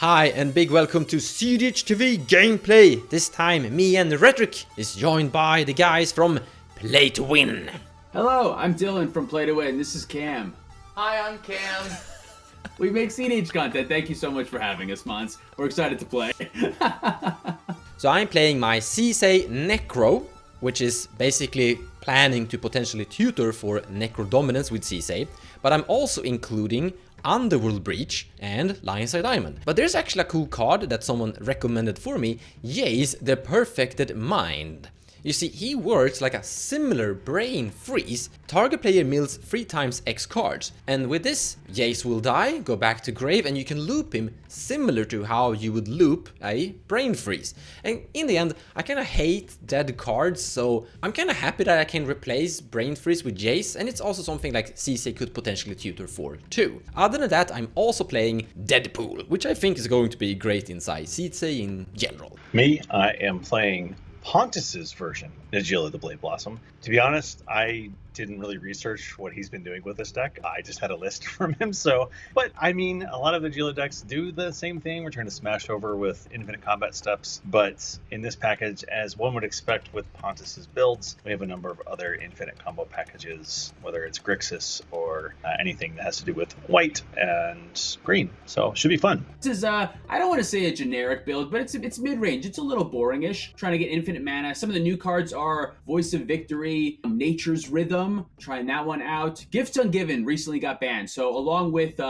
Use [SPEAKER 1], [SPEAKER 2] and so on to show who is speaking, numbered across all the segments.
[SPEAKER 1] Hi and big welcome to cEDH TV gameplay. This time me and Rhetoric is joined by the guys from Play to Win.
[SPEAKER 2] Hello, I'm Dylan from Play to Win. This is Cam.
[SPEAKER 3] Hi, I'm Cam.
[SPEAKER 2] We make cEDH content. Thank you so much for having us, Mons. We're excited to play.
[SPEAKER 1] So I'm playing my Sisay Necro, which is basically planning to potentially tutor for Necro dominance with Sisay, but I'm also including Underworld Breach and Lionseye Diamond. But there's actually a cool card that someone recommended for me, Jace the Perfected Mind. You see, he works like a similar brain freeze. Target player mills 3 times X cards, and with this, Jace will die, go back to grave, and you can loop him similar to how you would loop a brain freeze. And in the end, I kinda hate dead cards, so I'm kinda happy that I can replace brain freeze with Jace, and it's also something like Sisay could potentially tutor for too. Other than that, I'm also playing Deadpool, which I think is going to be great inside Sisay in general.
[SPEAKER 4] Me, I am playing Pontus's version, Najeela the Blade Blossom. To be honest, I didn't really research what he's been doing with this deck. I just had a list from him, but I mean, a lot of the Najeela decks do the same thing. We're trying to smash over with infinite combat steps, but in this package, as one would expect with Pontus's builds, we have a number of other infinite combo packages, whether it's Grixis or anything that has to do with white and green. So, should be fun.
[SPEAKER 2] This is, I don't want to say a generic build, but it's mid-range. It's a little boring-ish, trying to get infinite mana. Some of the new cards are Voice of Victory, Nature's Rhythm, trying that one out. Gifts Ungiven recently got banned, so along with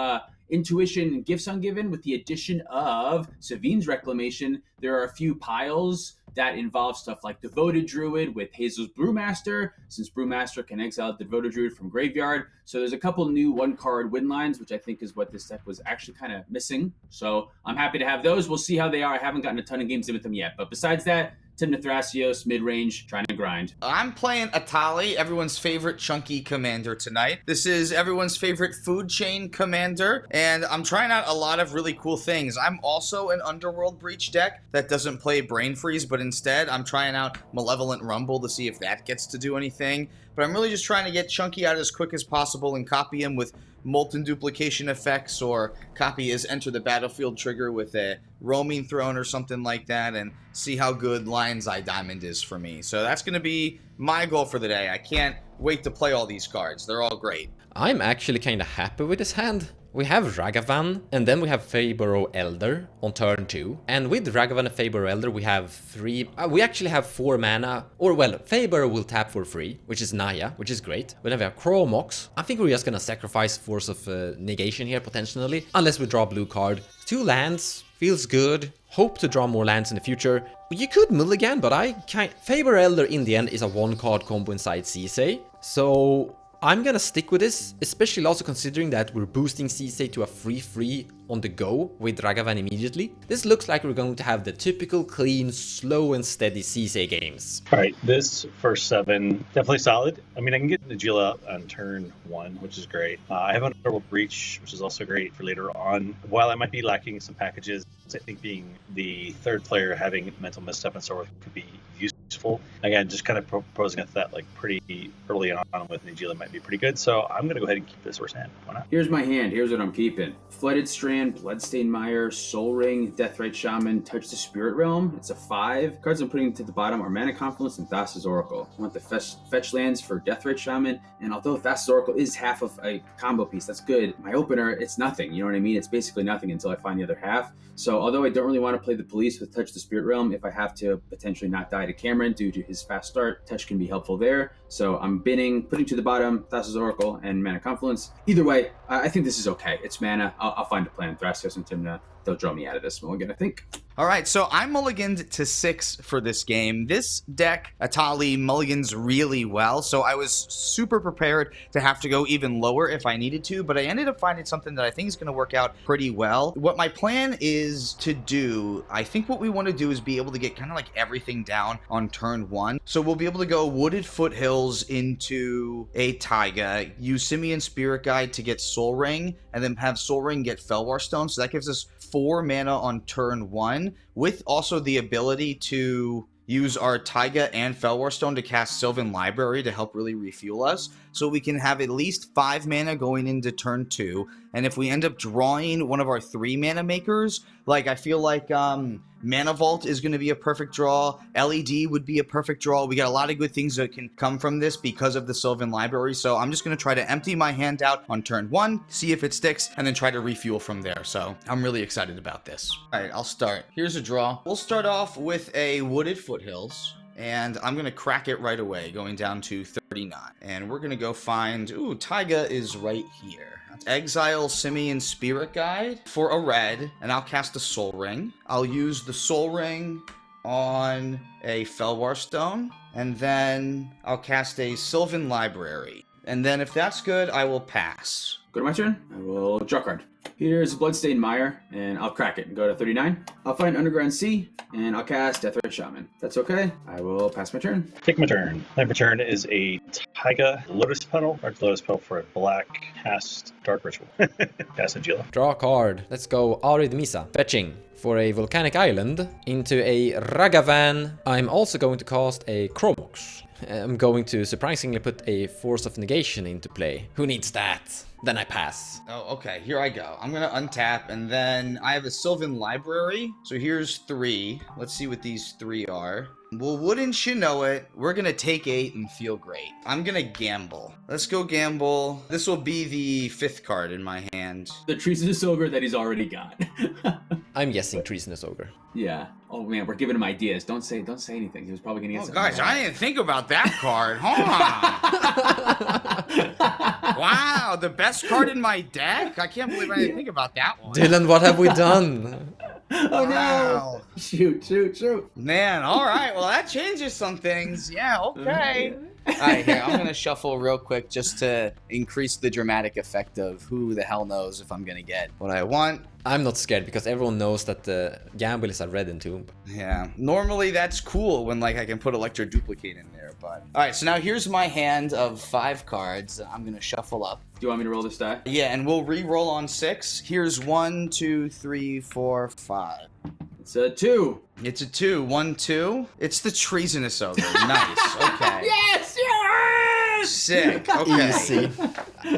[SPEAKER 2] Intuition and Gifts Ungiven, with the addition of Savine's Reclamation, there are a few piles that involve stuff like Devoted Druid with Hazel's Brewmaster, since Brewmaster can exile the Devoted Druid from graveyard. So there's a couple new one-card win lines, which I think is what this deck was actually kind of missing. So I'm happy to have those. We'll see how they are. I haven't gotten a ton of games in with them yet. But besides that, Timna Thrasios, mid-range, trying to grind.
[SPEAKER 3] I'm playing Atali, everyone's favorite chunky commander tonight. This is everyone's favorite food chain commander, and I'm trying out a lot of really cool things. I'm also an Underworld Breach deck that doesn't play Brain Freeze, but instead I'm trying out Malevolent Rumble to see if that gets to do anything. But I'm really just trying to get Chunky out as quick as possible and copy him with Molten Duplication effects, or copy his Enter the Battlefield trigger with a Roaming Throne or something like that, and see how good Lionseye Diamond is for me. So that's going to be my goal for the day. I can't wait to play all these cards. They're all great.
[SPEAKER 1] I'm actually kinda happy with this hand. We have Ragavan, and then we have Fabro Elder on turn 2. And with Ragavan and Fabro Elder, we have 4 mana. Or, well, Fabro will tap for free, which is Naya, which is great. We then have Chromox. I think we're just gonna sacrifice Force of Negation here, potentially. Unless we draw a blue card. 2 lands, feels good. Hope to draw more lands in the future. You could mulligan, but Fabro Elder in the end is a 1-card combo inside Sisay. So I'm gonna stick with this, especially also considering that we're boosting Sisay to a 3/3 on the go with Ragavan immediately. This looks like we're going to have the typical clean, slow and steady Sisay games.
[SPEAKER 4] Alright, this first 7, definitely solid. I mean, I can get Najeela on turn 1, which is great. I have an Underworld Breach, which is also great for later on. While I might be lacking some packages, I think being the third player, having Mental Misstep and so forth could be useful. Again, just kind of proposing at that like pretty early on with Najeela might be pretty good. So I'm going to go ahead and keep this first hand. Why not?
[SPEAKER 2] Here's my hand. Here's what I'm keeping. Flooded Strand, Bloodstained Mire, Soul Ring, Deathrite Shaman, Touch the Spirit Realm. It's a 5. Cards I'm putting to the bottom are Mana Confluence and Thassa's Oracle. I want the fetch lands for Deathrite Shaman, and although Thassa's Oracle is half of a combo piece, that's good. My opener, it's nothing. You know what I mean? It's basically nothing until I find the other half. So although I don't really want to play the police with Touch the Spirit Realm, if I have to potentially not die to Cameron due to his fast start, Touch can be helpful there. So I'm putting to the bottom Thassa's Oracle and Mana Confluence. Either way, I think this is okay. It's mana. I'll find a plan. Thrasios and Timna, they'll draw me out of this mulligan, I think.
[SPEAKER 3] All right, so I mulliganed to 6 for this game. This deck, Atali, mulligans really well, so I was super prepared to have to go even lower if I needed to, but I ended up finding something that I think is going to work out pretty well. What my plan is to do, I think what we want to do is be able to get kind of like everything down on turn 1. So we'll be able to go Wooded Foothills into a Taiga, use Simian Spirit Guide to get Soul Ring, and then have Soul Ring get Felwar Stone, so that gives us 4 mana on turn 1, with also the ability to use our Taiga and Felwar Stone to cast Sylvan Library to help really refuel us. so we can have at least 5 mana going into turn 2. And if we end up drawing one of our 3 mana makers, like I feel like Mana Vault is going to be a perfect draw. LED would be a perfect draw. We got a lot of good things that can come from this because of the Sylvan Library. So I'm just going to try to empty my hand out on turn 1, see if it sticks, and then try to refuel from there. So I'm really excited about this. All right, I'll start. Here's a draw. We'll start off with a Wooded Foothills. And I'm going to crack it right away, going down to 39. And we're going to go find... Ooh, Taiga is right here. Exile Simian Spirit Guide for a red, and I'll cast a Soul Ring. I'll use the Soul Ring on a Felwar Stone, and then I'll cast a Sylvan Library. And then if that's good, I will pass.
[SPEAKER 2] Go to my turn. I will draw a card. Here's Bloodstained Mire, and I'll crack it and go to 39. I'll find Underground Sea, and I'll cast Deathray Shaman. That's okay. I will pass my turn.
[SPEAKER 4] Take my turn. My turn is a Taiga Lotus Petal. Large Lotus Petal for a black. Cast Dark Ritual. Cast Najeela.
[SPEAKER 1] Draw a card. Let's go Arid Misa. Fetching for a volcanic island into a Ragavan. I'm also going to cast a Chromox. I'm going to surprisingly put a Force of Negation into play. Who needs that? Then I pass.
[SPEAKER 3] Oh, okay. Here I go. I'm going to untap, and then I have a Sylvan Library. So here's 3. Let's see what these 3 are. Well, wouldn't you know it, we're going to take 8 and feel great. I'm going to gamble. Let's go gamble. This will be the 5th card in my hand.
[SPEAKER 2] The Treasonous Ogre that he's already got.
[SPEAKER 1] I'm guessing Treasonous Ogre.
[SPEAKER 2] Yeah. Oh man, we're giving him ideas. Don't say anything. He was probably gonna get something.
[SPEAKER 3] Guys, I didn't think about that card. Hold on. Wow, the best card in my deck? I can't believe I didn't think about that one.
[SPEAKER 1] Dylan, what have we done?
[SPEAKER 2] Oh
[SPEAKER 3] Wow.
[SPEAKER 2] no! Shoot.
[SPEAKER 3] Man, all right. Well, that changes some things. Yeah, okay. All right, here, I'm going to shuffle real quick just to increase the dramatic effect of who the hell knows if I'm going to get what I want.
[SPEAKER 1] I'm not scared because everyone knows that the gamble is a red entomb.
[SPEAKER 3] Yeah, normally that's cool when like I can put Electro Duplicate in there, but... All right, so now here's my hand of 5 cards. I'm going to shuffle up.
[SPEAKER 2] Do you want me to roll this die?
[SPEAKER 3] Yeah, and we'll re-roll on 6. Here's 1, 2, 3, 4, 5.
[SPEAKER 2] It's a 2.
[SPEAKER 3] It's a 2. 1, 2. It's the Treasonous Ogre. Nice. Okay.
[SPEAKER 2] Yes!
[SPEAKER 3] Sick. Okay.
[SPEAKER 1] Easy.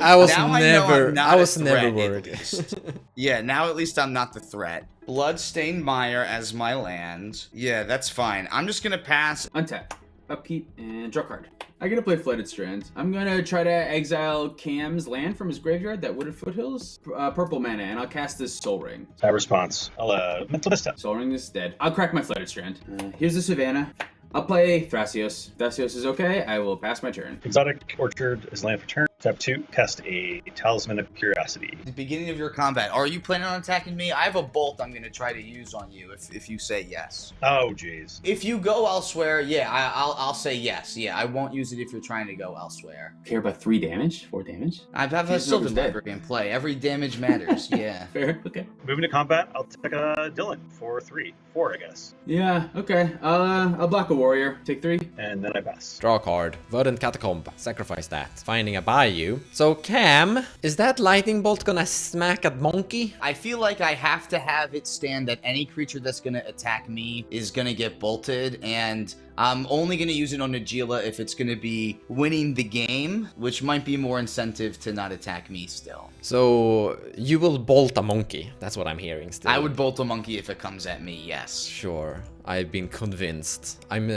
[SPEAKER 1] I was
[SPEAKER 3] Now I know I'm not
[SPEAKER 1] I was
[SPEAKER 3] a
[SPEAKER 1] never
[SPEAKER 3] threat,
[SPEAKER 1] worried.
[SPEAKER 3] at least. Yeah, now at least I'm not the threat. Bloodstained Mire as my land. Yeah, that's fine. I'm just gonna pass.
[SPEAKER 2] Untap, upkeep, and draw card. I'm gonna play Flooded Strand. I'm gonna try to exile Cam's land from his graveyard, that Wooded Foothills. Purple mana, and I'll cast this Soul Ring.
[SPEAKER 4] That response. I'll mental misstep.
[SPEAKER 2] Soul Ring is dead. I'll crack my Flooded Strand. Here's the Savannah. I'll play Thrasios. Thrasios is okay. I will pass my turn.
[SPEAKER 4] Exotic Orchard is land for turn. Step 2, cast a Talisman of Curiosity.
[SPEAKER 3] The beginning of your combat. Are you planning on attacking me? I have a bolt I'm gonna try to use on you if you say yes.
[SPEAKER 4] Oh, jeez.
[SPEAKER 3] If you go elsewhere, yeah, I'll say yes. Yeah, I won't use it if you're trying to go elsewhere.
[SPEAKER 2] Care about 3 damage? 4 damage?
[SPEAKER 3] I have a Sylvan Library in play. Every damage matters. Yeah.
[SPEAKER 2] Fair. Okay.
[SPEAKER 4] Moving to combat, I'll take a Dylan for 3. 4, I guess.
[SPEAKER 2] Yeah. Okay. I'll block a warrior. Take 3.
[SPEAKER 4] And then I pass.
[SPEAKER 1] Draw a card. Verdant Catacomb. Sacrifice that. Finding a Bayou. So Cam, is that lightning bolt gonna smack at Monkey?
[SPEAKER 3] I feel like I have to have it stand that any creature that's gonna attack me is gonna get bolted, and I'm only gonna use it on Najeela if it's gonna be winning the game, which might be more incentive to not attack me still.
[SPEAKER 1] So you will bolt a monkey. That's what I'm hearing still.
[SPEAKER 3] I would bolt a monkey if it comes at me, yes.
[SPEAKER 1] Sure. I've been convinced. I'm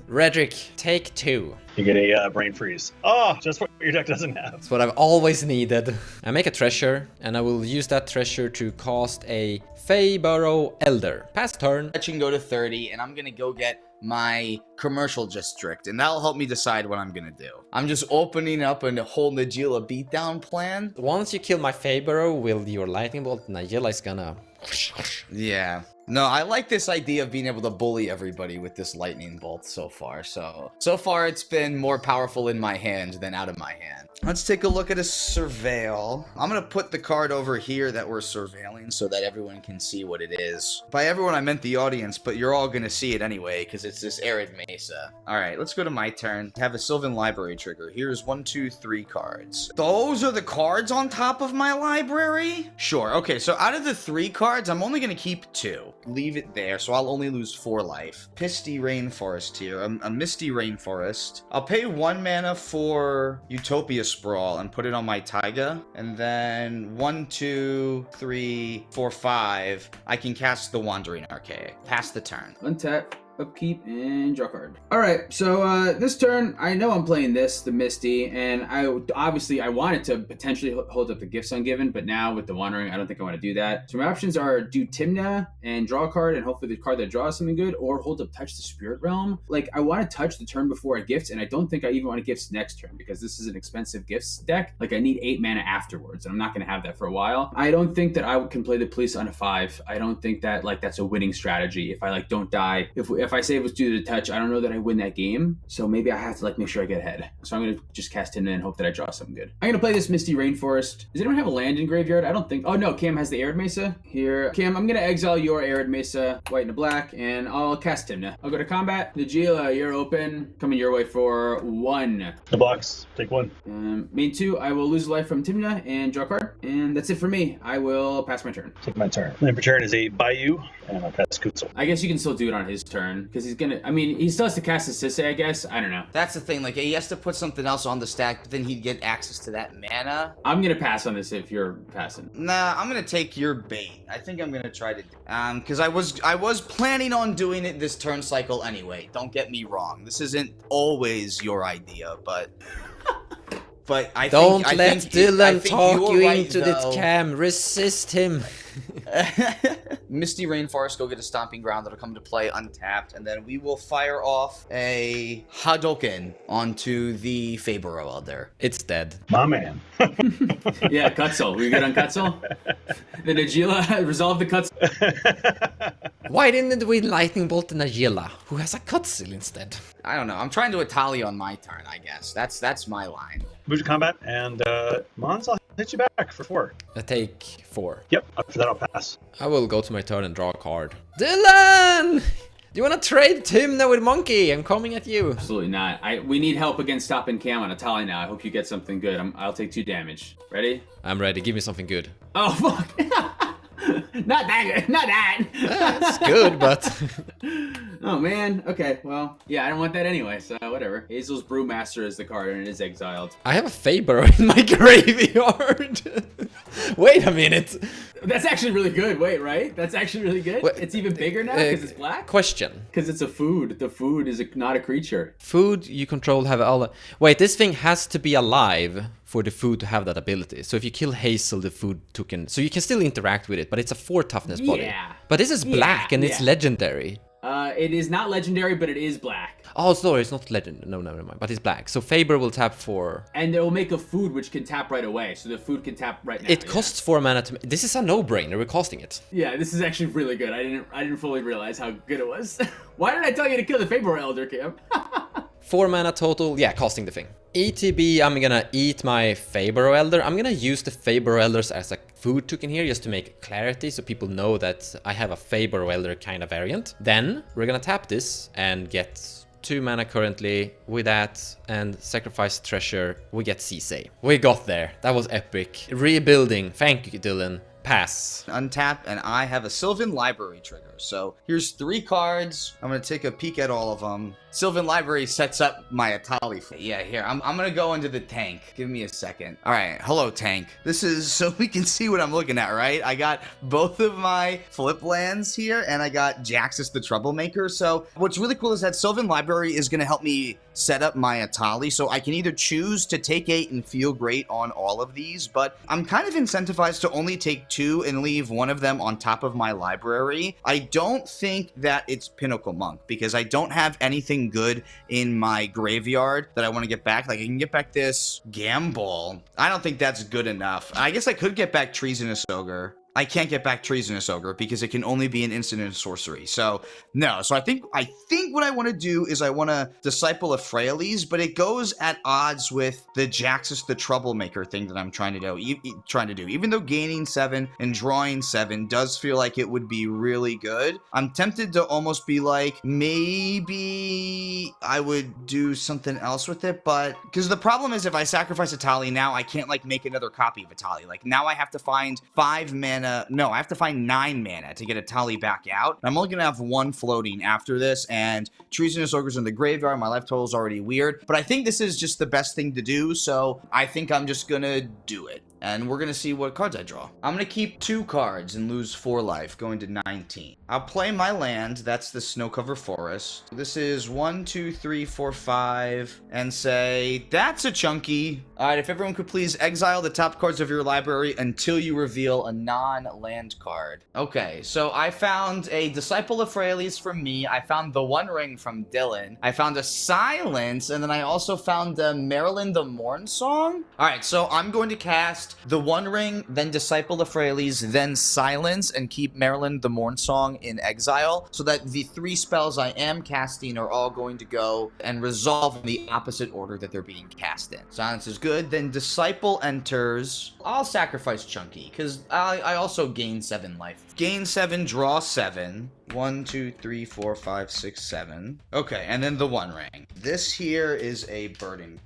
[SPEAKER 1] Rhetoric, take 2.
[SPEAKER 4] You get a brain freeze. Oh, just what your deck doesn't have.
[SPEAKER 1] That's what I've always needed. I make a treasure, and I will use that treasure to cast a Feyburrow Elder. Pass turn.
[SPEAKER 3] I can go to 30, and I'm gonna go get my commercial district, and that'll help me decide what I'm gonna do. I'm just opening up a whole Najeela beatdown plan.
[SPEAKER 1] Once you kill my Feyburrow with your lightning bolt, Najeela is gonna...
[SPEAKER 3] Yeah. No, I like this idea of being able to bully everybody with this lightning bolt so far. So far it's been more powerful in my hand than out of my hand. Let's take a look at a surveil. I'm going to put the card over here that we're surveilling so that everyone can see what it is. By everyone, I meant the audience, but you're all going to see it anyway because it's this arid mesa. All right, let's go to my turn. Have a Sylvan Library trigger. Here's 1, 2, 3 cards. Those are the cards on top of my library? Sure. Okay, so out of the 3 cards, I'm only going to keep 2. leave it there, so I'll only lose 4 life. Pisty Rainforest here, a Misty Rainforest. I'll pay 1 mana for Utopia Sprawl and put it on my Taiga, and then 1, 2, 3, 4, 5, I can cast the Wandering Archaic. Pass the turn.
[SPEAKER 2] Untap, upkeep, and draw card. All right, so this turn, I know I'm playing this, the Misty, and I wanted to potentially hold up the Gifts Ungiven, but now with the Wandering, I don't think I want to do that. So my options are do Timna and draw a card, and hopefully the card that draws something good, or hold up Touch the Spirit Realm. Like, I want to touch the turn before I Gifts, and I don't think I even want to Gifts next turn, because this is an expensive Gifts deck. Like, I need 8 mana afterwards, and I'm not going to have that for a while. I don't think that I can play the Police on a 5. I don't think that, like, that's a winning strategy. If I, like, don't die, if I save was due to the touch, I don't know that I win that game. So maybe I have to like make sure I get ahead. So I'm gonna just cast Timna and hope that I draw something good. I'm gonna play this Misty Rainforest. Does anyone have a land in graveyard? I don't think. Oh no, Cam has the Arid Mesa here. Cam, I'm gonna exile your Arid Mesa, white and a black, and I'll cast Timna. I'll go to combat. Najeela, you're open. Coming your way for 1.
[SPEAKER 4] The blocks. Take 1.
[SPEAKER 2] Main 2, I will lose life from Timna and draw a card. And that's it for me. I will pass my turn.
[SPEAKER 4] Take my turn. My turn is a Bayou, and I'll pass Kutzel.
[SPEAKER 2] I guess you can still do it on his turn, because he's gonna, I mean, he still has to cast his Sisay, I guess. I don't know.
[SPEAKER 3] That's the thing, like, he has to put something else on the stack, but then he'd get access to that mana.
[SPEAKER 2] I'm gonna pass on this if you're passing.
[SPEAKER 3] Nah, I'm gonna take your bait. I think I'm gonna try to, because I was planning on doing it this turn cycle anyway. Don't get me wrong. This isn't always your idea, but I
[SPEAKER 1] Don't
[SPEAKER 3] think,
[SPEAKER 1] let
[SPEAKER 3] I think,
[SPEAKER 1] Dylan talk you
[SPEAKER 3] right,
[SPEAKER 1] into
[SPEAKER 3] though.
[SPEAKER 1] this, Cam. Resist him.
[SPEAKER 3] Misty Rainforest, go get a Stomping Ground that'll come to play untapped, and then we will fire off a Hadoken onto the Fabro Elder.
[SPEAKER 1] It's dead.
[SPEAKER 4] My man.
[SPEAKER 2] Yeah, Kutzel. We good on Kutzel? The Najeela resolve the Kutzel.
[SPEAKER 1] Why didn't we Lightning Bolt the Najeela, who has a Kutzel instead?
[SPEAKER 3] I don't know. I'm trying to Atali on my turn, I guess. That's my line.
[SPEAKER 4] Move to combat, and Mons, I'll hit you back for 4.
[SPEAKER 1] I take 4.
[SPEAKER 4] Yep, after that I'll pass.
[SPEAKER 1] I will go to my turn and draw a card. Dylan! Do you want to trade Timna with Monkey? I'm coming at you.
[SPEAKER 2] Absolutely not. We need help against stopping Cam on Atali now. I hope you get something good. I'll take 2 damage. Ready?
[SPEAKER 1] I'm ready. Give me something good.
[SPEAKER 2] Oh, fuck. Not that good. Not that.
[SPEAKER 1] It's good, but...
[SPEAKER 2] Oh, man. Okay, well, yeah, I don't want that anyway, so whatever. Hazel's Brewmaster is the card, and it is exiled.
[SPEAKER 1] I have a Faber in my graveyard. Wait a minute.
[SPEAKER 2] That's actually really good. Wait, right? That's actually really good?
[SPEAKER 1] Wait,
[SPEAKER 2] it's even bigger now because it's black?
[SPEAKER 1] Question.
[SPEAKER 2] Because it's a food. The food is not a creature.
[SPEAKER 1] Food you control have all the... Wait, this thing has to be alive for the food to have that ability. So if you kill Hazel, the food token... So you can still interact with it, but it's a 4 toughness body.
[SPEAKER 2] Yeah.
[SPEAKER 1] But this is black and it's
[SPEAKER 2] yeah.
[SPEAKER 1] legendary.
[SPEAKER 2] It is not legendary, but it is black.
[SPEAKER 1] Oh, sorry, it's not legend. No, never mind. But it's black. So Faber will tap 4.
[SPEAKER 2] And it will make a food which can tap right away. So the food can tap right now.
[SPEAKER 1] It costs 4 mana to... This is a no-brainer. We're casting it.
[SPEAKER 2] Yeah, this is actually really good. I didn't fully realize how good it was. Why did I tell you to kill the Faber Elder, Cam?
[SPEAKER 1] 4 mana total. Yeah, casting the thing. ETB, I'm gonna eat my Faber Elder. I'm gonna use the Faber Elders as a food token here just to make clarity so people know that I have a Faber Elder kind of variant. Then we're gonna tap this and get 2 mana currently. With that and sacrifice treasure, we get Sisay. We got there. That was epic. Rebuilding. Thank you, Dylan. Pass.
[SPEAKER 3] Untap, and I have a Sylvan Library trigger. So here's 3 cards. I'm gonna take a peek at all of them. Sylvan Library sets up my Atali. Yeah, here, I'm gonna go into the tank. Give me a second. All right, hello tank. This is so we can see what I'm looking at, right? I got both of my flip lands here, and I got Jaxus the Troublemaker. So what's really cool is that Sylvan Library is gonna help me set up my Atali. So I can either choose to take 8 and feel great on all of these, but I'm kind of incentivized to only take 2 and leave 1 of them on top of my library. I don't think that it's Pinnacle Monk because I don't have anything good in my graveyard that I want to get back. Like I can get back this Gamble. I don't think that's good enough. I guess I could get back Treasonous Ogre. I can't get back Treasonous Ogre because it can only be an instant and sorcery. So no. So I think what I want to do is I want to Disciple of Frailes, but it goes at odds with the Jaxus the Troublemaker thing that I'm trying to do. Even though gaining 7 and drawing 7 does feel like it would be really good, I'm tempted to almost be like, maybe I would do something else with it. But because the problem is if I sacrifice Atali now, I can't like make another copy of Atali. Like now I have to find 5 mana mana. No, I have to find 9 mana to get Atali back out. I'm only going to have 1 floating after this, and Treasonous Ogre's in the graveyard. My life total is already weird, but I think this is just the best thing to do, so I think I'm just going to do it. And we're going to see what cards I draw. I'm going to keep 2 cards and lose 4 life, going to 19. I'll play my land. That's the Snow-Covered Forest. This is 1, 2, 3, 4, 5. And say, that's a chunky. All right, if everyone could please exile the top cards of your library until you reveal a non-land card. Okay, so I found a Disciple of Freyalise from me. I found the One Ring from Dylan. I found a Silence, and then I also found a Marilyn the Morn Song. All right, so I'm going to cast the One Ring, then Disciple of Freyalise, then Silence, and keep Marilyn the Morn Song in exile, so that the 3 spells I am casting are all going to go and resolve in the opposite order that they're being cast in. Silence is good. Then Disciple enters. I'll sacrifice Chunky, because I also gain 7 life. Gain 7, draw 7. 1, 2, 3, 4, 5, 6, 7. Okay, and then the One Ring. This here is a burden.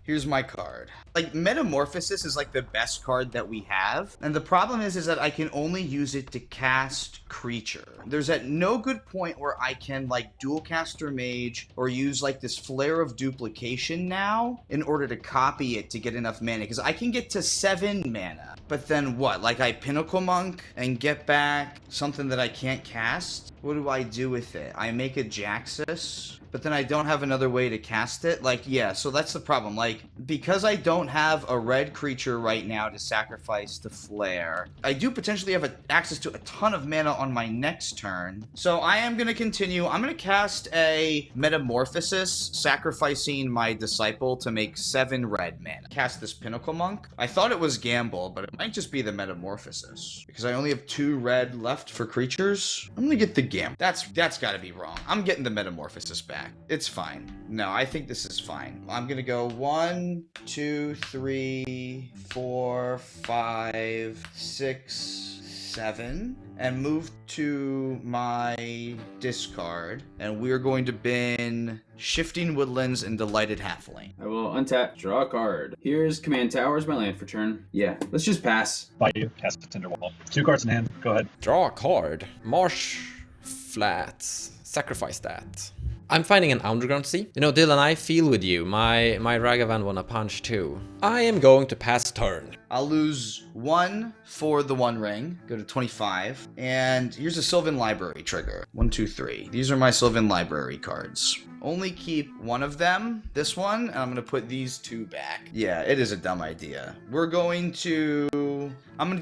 [SPEAKER 3] Here's my card. Like, Metamorphosis is like the best card that we have. And the problem is that I can only use it to cast creature. There's at no good point where I can like dual caster mage or use like this Flare of Duplication now in order to copy it to get enough mana. Because I can get to 7 mana. But then what? Like I Pinnacle Monk and get back something that I can't cast? What do I do with it? I make a Jaxus, but then I don't have another way to cast it. Like, yeah, so that's the problem. Like, because I don't have a red creature right now to sacrifice the Flare, I do potentially have access to a ton of mana on my next turn. So I am going to continue. I'm going to cast a Metamorphosis, sacrificing my Disciple to make 7 red mana. Cast this Pinnacle Monk. I thought it was Gamble, but it might just be the Metamorphosis, because I only have 2 red left for creatures. I'm going to get the Gamble. That's got to be wrong. I'm getting the Metamorphosis back. It's fine. No, I think this is fine. I'm going to go 1, 2, 3, 4, 5, 6, 7, and move to my discard. And we're going to bin Shifting Woodlands and Delighted Halfling.
[SPEAKER 2] I will untap, draw a card. Here's Command Tower as my land for turn. Yeah, let's just pass.
[SPEAKER 4] By you, cast a Tinderwall. 2 cards in hand. Go ahead.
[SPEAKER 1] Draw a card. Marsh Flats. Sacrifice that. I'm finding an Underground Sea. You know, Dylan, I feel with you. My Ragavan wanna punch too. I am going to pass turn.
[SPEAKER 3] I'll lose 1 for the One Ring, go to 25. And here's a Sylvan Library trigger. 1, 2, 3. These are my Sylvan Library cards. Only keep 1 of them, this one, and I'm gonna put these 2 back. Yeah, it is a dumb idea. I'm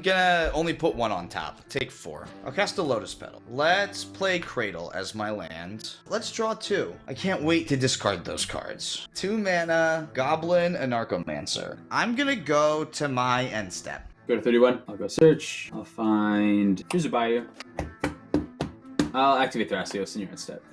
[SPEAKER 3] gonna only put 1 on top. Take 4. I'll cast a Lotus Petal. Let's play Cradle as my land. Let's draw 2. I can't wait to discard those cards. 2 mana, Goblin, and Narcomancer. I'm gonna go to my end step.
[SPEAKER 2] Go to 31. I'll go search. I'll find... Here's a Bayou. I'll activate Thrasios in your end step.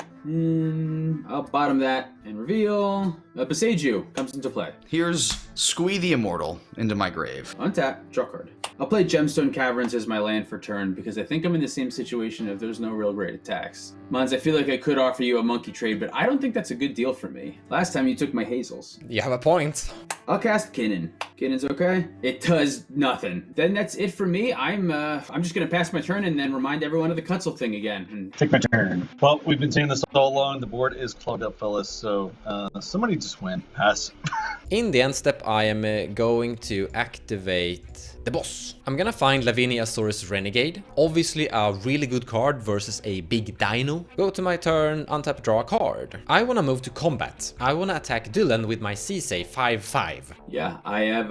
[SPEAKER 2] I'll bottom that and reveal. Boseiju comes into play.
[SPEAKER 3] Here's Squee the Immortal into my grave.
[SPEAKER 2] Untap, draw card. I'll play Gemstone Caverns as my land for turn because I think I'm in the same situation if there's no real great attacks. Mons, I feel like I could offer you a monkey trade, but I don't think that's a good deal for me. Last time you took my Hazels.
[SPEAKER 1] You have a point.
[SPEAKER 2] I'll cast Kinnan. Kinnan's okay. It does nothing. Then that's it for me. I'm just gonna pass my turn and then remind everyone of the Kutzel thing again.
[SPEAKER 4] Take my turn. Well, we've been saying this all along. The board is clogged up, fellas. So somebody just win. Pass.
[SPEAKER 1] In the end step, I am going to activate the boss. I'm gonna find Laviniasaurus Renegade. Obviously a really good card versus a big dino. Go to my turn, untap, draw a card. I wanna move to combat. I wanna attack Dylan with my Sisay 5/5.
[SPEAKER 2] Yeah, I have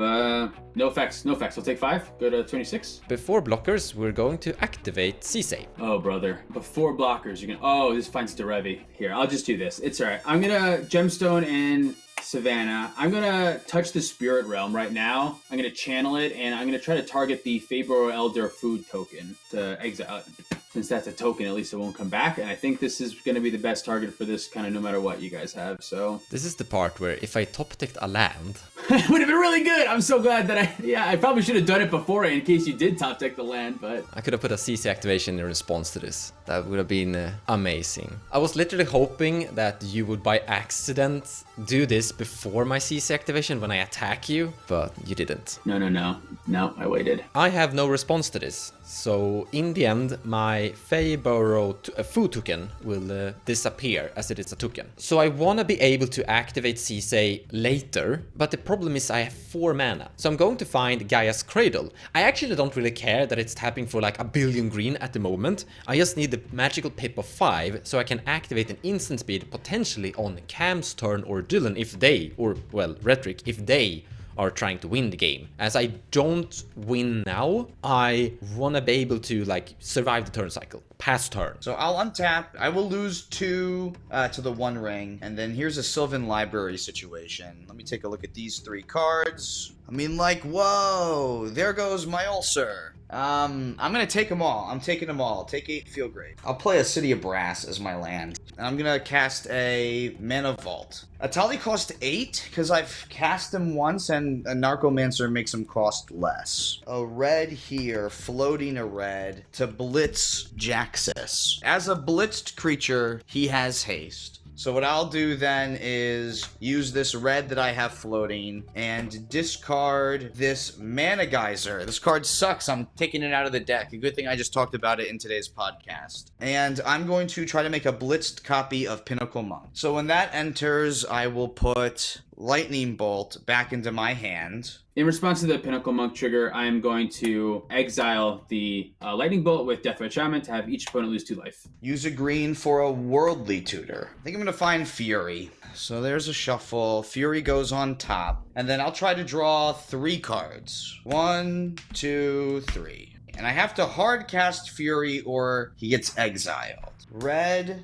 [SPEAKER 2] no effects. I'll take 5. Go to 26.
[SPEAKER 1] Before blockers, we're going to activate Sisay.
[SPEAKER 2] Oh, brother. Before blockers, you're gonna... Oh, this finds Derevi. Here, I'll just do this. It's alright. I'm gonna Gemstone and Savannah. I'm gonna touch the Spirit Realm right now. I'm gonna channel it, and I'm gonna try to target the Fabro Elder food token to exile it. Since that's a token, at least it won't come back, and I think this is gonna be the best target for this kind of no matter what you guys have, so...
[SPEAKER 1] This is the part where if I top decked a land,
[SPEAKER 2] It would have been really good. I'm so glad that I probably should have done it before in case you did top deck the land, but...
[SPEAKER 1] I could have put a CC activation in response to this. That would have been amazing. I was literally hoping that you would by accident do this before my CC activation when I attack you, but you didn't.
[SPEAKER 2] No, I waited.
[SPEAKER 1] I have no response to this. So in the end, my Feyburrow food token will disappear as it is a token. So I want to be able to activate Sisay later, but the problem is I have 4 mana. So I'm going to find Gaia's Cradle. I actually don't really care that it's tapping for like 1 billion green at the moment. I just need the magical pip of 5 so I can activate an instant speed potentially on Cam's turn or Dylan if they, or well, Rhetoric, if they are trying to win the game. As I don't win now, I want to be able to like survive the turn cycle, pass turn.
[SPEAKER 3] So I'll untap. I will lose 2 to the 1 ring, and then here's a Sylvan Library situation. Let me take a look at these 3 cards. I mean, like, whoa, there goes my ulcer. I'm gonna take them all. I'm taking them all. Take 8, feel great. I'll play a City of Brass as my land. And I'm gonna cast a Mana Vault. Atali cost 8, because I've cast him once, and a Narcomancer makes him cost less. A red here, floating a red, to blitz Jaxus. As a blitzed creature, he has haste. So what I'll do then is use this red that I have floating and discard this Mana Geyser. This card sucks. I'm taking it out of the deck. A good thing I just talked about it in today's podcast. And I'm going to try to make a blitzed copy of Pinnacle Monk. So when that enters, I will put Lightning Bolt back into my hand.
[SPEAKER 2] In response to the Pinnacle Monk trigger, I am going to exile the Lightning Bolt with Death by Shaman to have each opponent lose 2 life.
[SPEAKER 3] Use a green for a Worldly Tutor. I think I'm going to find Fury. So there's a shuffle. Fury goes on top. And then I'll try to draw 3 cards. 1, 2, 3. And I have to hard cast Fury or he gets exiled. Red,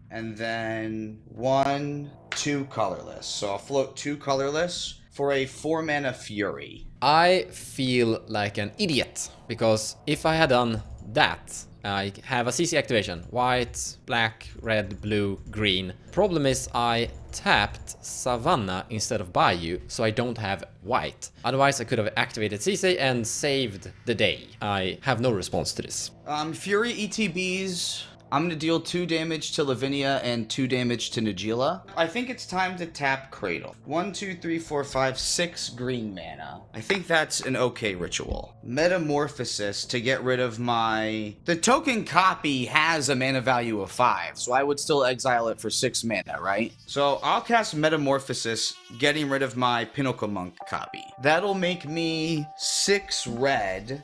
[SPEAKER 3] and then 1, 2 colorless. So I'll float 2 colorless for a 4 mana Fury.
[SPEAKER 1] I feel like an idiot because if I had done that, I have a CC activation. White, black, red, blue, green. Problem is I tapped Savannah instead of Bayou, so I don't have white. Otherwise I could have activated CC and saved the day. I have no response to this.
[SPEAKER 3] Fury ETBs. I'm going to deal 2 damage to Lavinia and 2 damage to Najeela. I think it's time to tap Cradle. 1, 2, 3, 4, 5, 6 green mana. I think that's an okay ritual. Metamorphosis to get rid of my... The token copy has a mana value of 5, so I would still exile it for 6 mana, right? So I'll cast Metamorphosis, getting rid of my Pinnacle Monk copy. That'll make me 6 red,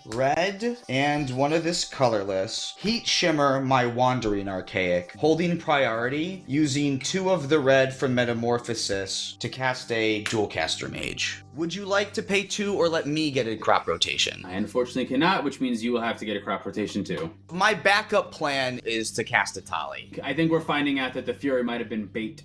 [SPEAKER 3] and 1 of this colorless. Heat Shimmer my Wandering Archaic, holding priority, using 2 of the red from Metamorphosis to cast a Dualcaster Mage. Would you like to pay 2 or let me get a crop rotation?
[SPEAKER 2] I unfortunately cannot, which means you will have to get a crop rotation too.
[SPEAKER 3] My backup plan is to cast Atali.
[SPEAKER 2] I think we're finding out that the Fury might have been bait.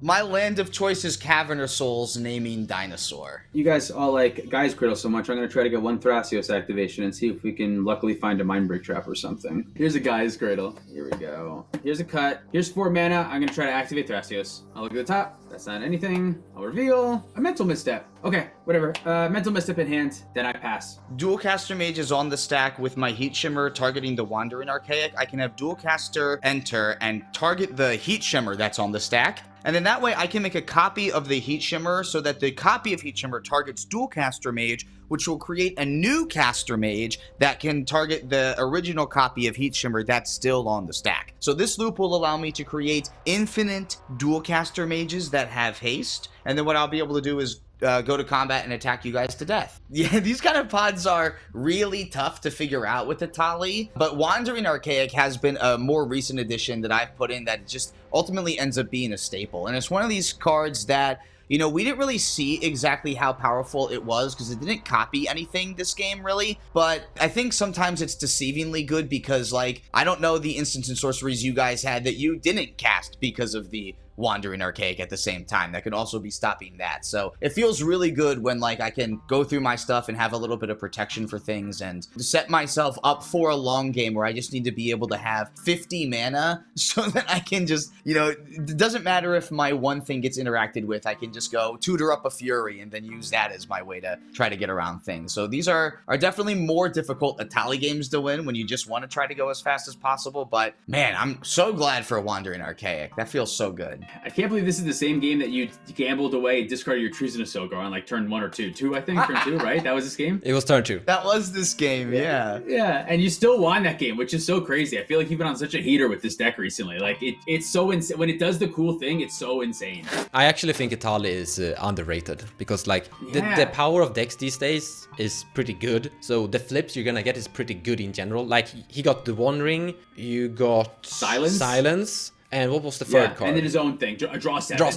[SPEAKER 3] My land of choice is Caverner Souls, naming Dinosaur.
[SPEAKER 2] You guys all like Gaia's Cradle so much, I'm going to try to get 1 Thrasios activation and see if we can luckily find a Mindbreak Trap or something. Here's a Gaia's Cradle. Here we go. Here's a cut. Here's 4 mana. I'm going to try to activate Thrasios. I'll look at the top. That's not anything. I'll reveal a Mental Misstep. Okay, whatever. Mental Misstep in hand, then I pass.
[SPEAKER 3] Dualcaster Mage is on the stack with my Heat Shimmer targeting the Wandering Archaic. I can have Dualcaster enter and target the Heat Shimmer that's on the stack. And then that way I can make a copy of the Heat Shimmer so that the copy of Heat Shimmer targets Dualcaster Mage, which will create a new Caster Mage that can target the original copy of Heat Shimmer that's still on the stack. So this loop will allow me to create infinite Dualcaster Mages that have haste. And then what I'll be able to do is go to combat and attack you guys to death. Yeah, these kind of pods are really tough to figure out with Atali, but Wandering Archaic has been a more recent addition that I've put in that just ultimately ends up being a staple. And it's one of these cards that, you know, we didn't really see exactly how powerful it was because it didn't copy anything this game, really. But I think sometimes it's deceivingly good because, like, I don't know the instants and sorceries you guys had that you didn't cast because of the Wandering Archaic at the same time. That could also be stopping that. So it feels really good when like I can go through my stuff and have a little bit of protection for things and set myself up for a long game where I just need to be able to have 50 mana so that I can just, you know, it doesn't matter if my one thing gets interacted with, I can just go tutor up a Fury and then use that as my way to try to get around things. So these are definitely more difficult Atali games to win when you just want to try to go as fast as possible. But man, I'm so glad for Wandering Archaic. That feels so good.
[SPEAKER 2] I can't believe this is the same game that you gambled away, discarded your Treason of Silgar on like turn 1 or 2. 2, I think, turn 2, right? That was this game?
[SPEAKER 1] It was turn 2.
[SPEAKER 3] That was this game, yeah.
[SPEAKER 2] Yeah, and you still won that game, which is so crazy. I feel like you've been on such a heater with this deck recently. Like, it's so insane. When it does the cool thing, it's so insane.
[SPEAKER 1] I actually think Etali is underrated because like
[SPEAKER 2] Yeah.
[SPEAKER 1] the power of decks these days is pretty good. So the flips you're gonna get is pretty good in general. Like he got the One Ring, you got Silence. And what was the third card?
[SPEAKER 2] And then his own thing, draw 7.
[SPEAKER 1] Draw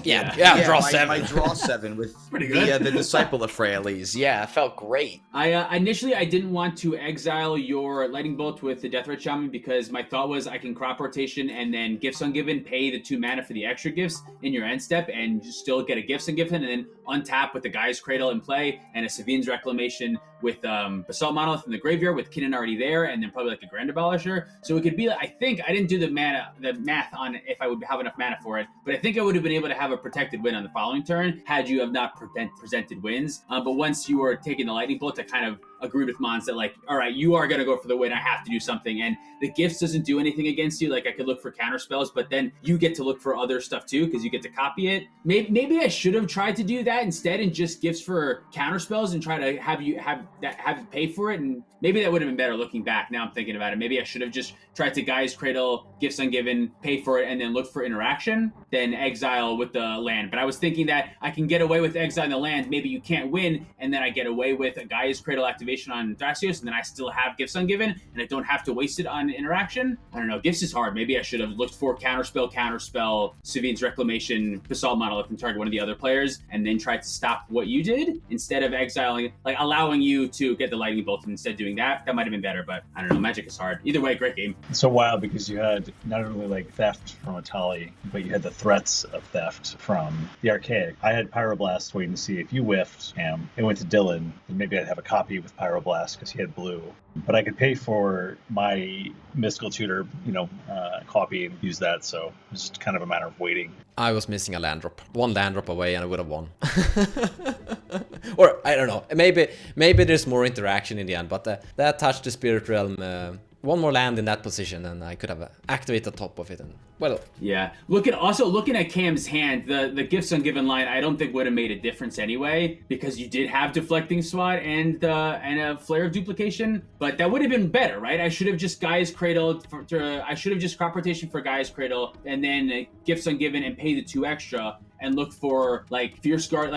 [SPEAKER 1] 7.
[SPEAKER 3] My draw 7 with
[SPEAKER 2] Pretty good.
[SPEAKER 3] the Disciple of Freyalise. Yeah, it felt great.
[SPEAKER 2] Initially, I didn't want to exile your Lightning Bolt with the Death Red Shaman because my thought was I can crop rotation and then Gifts Ungiven, pay the 2 mana for the extra gifts in your end step and just still get a Gifts Ungiven and then untap with the Gaia's Cradle in play and a Savine's Reclamation with Basalt Monolith in the graveyard with Kinnan already there and then probably like a Grand Abolisher. So it could be, I think, I didn't do the math on if I would have enough mana for it, but I think I would have been able to have a protected win on the following turn had you have not presented wins. But once you were taking the Lightning Bolt, I kind of agreed with Mons that like, all right, you are going to go for the win. I have to do something. And the gifts doesn't do anything against you. Like I could look for counter spells, but then you get to look for other stuff too because you get to copy it. Maybe I should have tried to do that instead and just gifts for counter spells and try to have you pay for it. And maybe that would have been better looking back. Now I'm thinking about it. Maybe I should have just tried to Gaia's Cradle, Gifts Ungiven, pay for it, and then look for interaction, then exile with the land. But I was thinking that I can get away with exiling the land. Maybe you can't win, and then I get away with a Gaia's Cradle activation on Thraxios, and then I still have Gifts Ungiven, and I don't have to waste it on interaction. I don't know. Gifts is hard. Maybe I should have looked for counterspell, Savine's Reclamation, Basalt Monolith, and target one of the other players, and then tried to stop what you did instead of exiling, like allowing you to get the Lightning Bolt and instead doing that. That might have been better, but I don't know. Magic is hard. Either way, great game.
[SPEAKER 4] It's so wild because you had not only like theft from Atali, but you had the threats of theft from the Archaic. I had Pyroblast waiting to see if you whiffed, and it went to Dylan. And maybe I'd have a copy with Pyroblast because he had blue. But I could pay for my Mystical Tutor, copy and use that. So it was just kind of a matter of waiting.
[SPEAKER 1] I was missing a land drop. One land drop away and I would have won. Or, I don't know. Maybe there's more interaction in the end, but that touched the Spirit Realm. One more land in that position and I could have activated the top of it. And well,
[SPEAKER 2] yeah. Looking at Cam's hand, the Gifts Ungiven line, I don't think would have made a difference anyway because you did have Deflecting Swat and a Flare of Duplication, but that would have been better, right? I should have just Gaia's Cradle. I should have just crop rotation for Gaia's Cradle and then Gifts Ungiven and pay the 2 extra. And look for like Fierce Guard,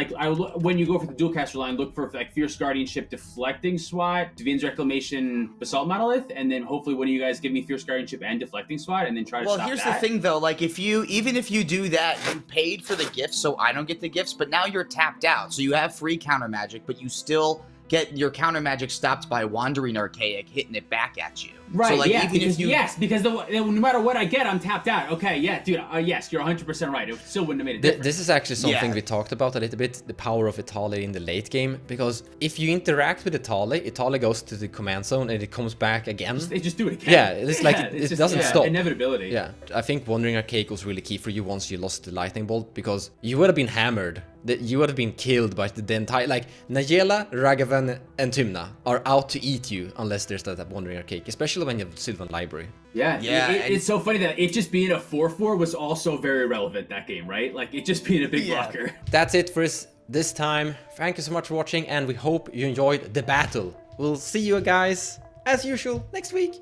[SPEAKER 2] when you go for the dual caster line, look for like Fierce Guardianship, Deflecting Swat, Savine's Reclamation, Basalt Monolith, and then hopefully one of you guys give me Fierce Guardianship and Deflecting Swat, and then try to stop that.
[SPEAKER 3] Well, here's the thing though, like even if you do that, you paid for the gifts, so I don't get the gifts, but now you're tapped out, so you have free counter magic, but you still get your counter magic stopped by Wandering Archaic hitting it back at you.
[SPEAKER 2] Right,
[SPEAKER 3] so, like,
[SPEAKER 2] yeah,
[SPEAKER 3] even if you...
[SPEAKER 2] because no matter what I get, I'm tapped out. Okay, yeah, dude, yes, you're 100% right. It still wouldn't have made a difference.
[SPEAKER 1] This is actually something we talked about a little bit, the power of Etali in the late game, because if you interact with Etali goes to the command zone and it comes back again.
[SPEAKER 2] They just do it again.
[SPEAKER 1] Yeah, it's like it doesn't stop.
[SPEAKER 2] Inevitability.
[SPEAKER 1] Yeah, I think Wandering Archaic was really key for you once you lost the Lightning Bolt, because you would have been hammered. You would have been killed by the entire, like, Najeela, Ragavan, and Tymna are out to eat you unless there's that Wandering Archaic, especially when you have Sylvan Library.
[SPEAKER 2] Yeah. It's so funny that it just being a 4/4 was also very relevant that game, right? Like, it just being a big blocker.
[SPEAKER 1] That's it for us this time. Thank you so much for watching, and we hope you enjoyed the battle. We'll see you guys, as usual, next week.